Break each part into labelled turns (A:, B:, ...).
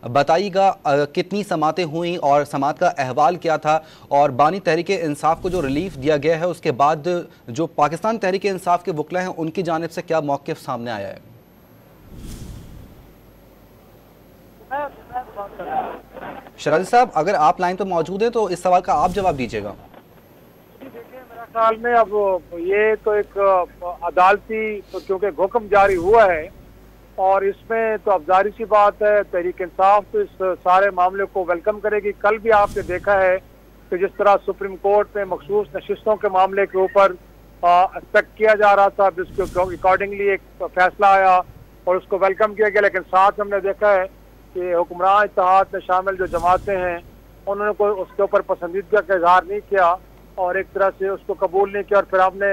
A: बताइएगा कितनी समातें हुई और समात का अहवाल क्या था, और बानी तहरीक इंसाफ को जो रिलीफ दिया गया है उसके बाद जो पाकिस्तान तहरीक इंसाफ के वकला हैं उनकी जानिब से क्या मौक़िफ़ सामने आया है? शराजी साहब, अगर आप लाइन पर मौजूद हैं तो इस सवाल का आप जवाब दीजिएगा।
B: देखिए, मेरा ख्याल में अब ये तो एक अदालती क्योंकि हुक्म जारी हुआ है और इसमें तो अब जारी सी बात है, तहरीक इंसाफ तो इस सारे मामले को वेलकम करेगी। कल भी आपने देखा है कि जिस तरह सुप्रीम कोर्ट में मखसूस नशिस्तों के मामले के ऊपर एक्सपेक्ट किया जा रहा था, जिसके अकॉर्डिंगली एक फैसला आया और उसको वेलकम किया गया, लेकिन साथ हमने देखा है कि हुक्मरान इत्तेहाद में शामिल जो जमातें हैं उन्होंने कोई उसके ऊपर पसंदीदा का इजहार नहीं किया और एक तरह से उसको कबूल नहीं किया। और फिर आपने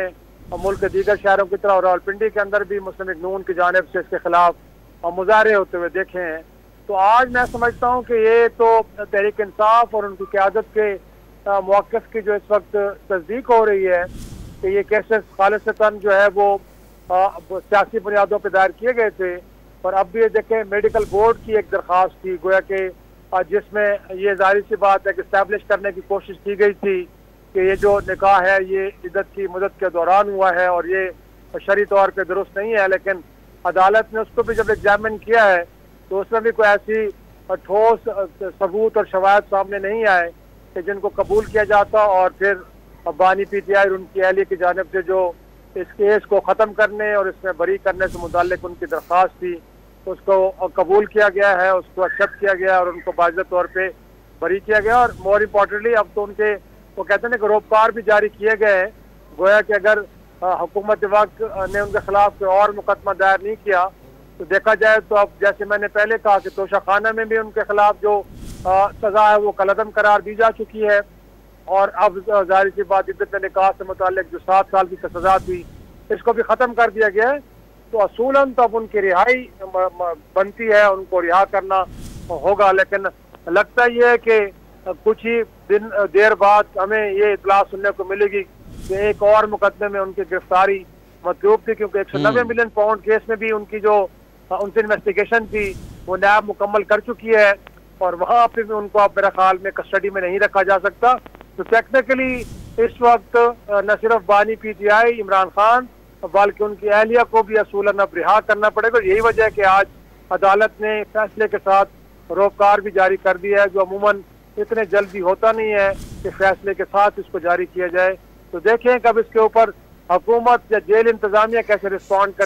B: मुल्क के दीगर शहरों की तरह रावलपिंडी के अंदर भी मुस्लिम लीग नून की जानिब से इसके खिलाफ मुजाहरे होते हुए देखे हैं। तो आज मैं समझता हूँ कि ये तो तहरीक इंसाफ और उनकी क़यादत के मौक़िफ़ की जो इस वक्त तस्दीक हो रही है कि ये केसेस खालिसतन जो है वो सियासी बुनियादों पर दायर किए गए थे। पर अब भी देखें, मेडिकल बोर्ड की एक दरख्वास्त थी गोया कि जिसमें ये जाहिर सी बात है कि इस्टेब्लिश करने की कोशिश की गई थी कि ये जो निकाह है ये इद्दत की मुद्दत के दौरान हुआ है और ये शरई तौर पे दुरुस्त नहीं है। लेकिन अदालत ने उसको भी जब एग्जामिन किया है तो उसमें भी कोई ऐसी ठोस सबूत और शवाहद सामने नहीं आए कि जिनको कबूल किया जाता और फिर बानी PTI और उनकी अहलिया की जानिब से जो इस केस को ख़त्म करने और इसमें बरी करने से मुताल्लिक उनकी दरख्वास्त थी उसको कबूल किया गया है, उसको एक्सेप्ट किया गया और उनको बाज़ तौर पे बरी किया गया। और मोर इम्पॉर्टेंटली अब तो उनके वो कहते हैं ना कि रोपकार भी जारी किए गए हैं। गोया कि अगर हुकूमत वक्त ने उनके खिलाफ कोई और मुकदमा दायर नहीं किया तो देखा जाए तो अब जैसे मैंने पहले कहा कि तोशा खाना में भी उनके खिलाफ जो सज़ा है वो कलअदम करार दी जा चुकी है और अब जाहिर सी बात इद्दत निकाह से मुताल्लिक जो 7 साल की सज़ा थी इसको भी ख़त्म कर दिया गया है। तो असूलन तो अब उनकी रिहाई बनती है, उनको रिहा करना होगा। लेकिन लगता ही है कि कुछ ही देर बाद हमें ये इतला सुनने को मिलेगी कि एक और मुकदमे में उनकी गिरफ्तारी मतलूब थी, क्योंकि 190 मिलियन पाउंड केस में भी उनकी जो उनसे इन्वेस्टिगेशन थी वो नैब मुकम्मल कर चुकी है और वहाँ पे भी उनको अब मेरा ख्याल में कस्टडी में नहीं रखा जा सकता। तो टेक्निकली इस वक्त न सिर्फ बानी PTI इमरान खान बल्कि उनकी अहलिया को भी असूलन अब रिहा करना पड़ेगा। यही वजह है कि आज अदालत ने फैसले के साथ रोपकार भी जारी कर दिया है, जो अमूमन इतने जल्दी होता नहीं है कि फैसले के साथ इसको जारी किया जाए। तो देखें कब इसके ऊपर हुकूमत या जेल इंतजामिया कैसे रिस्पॉन्ड कर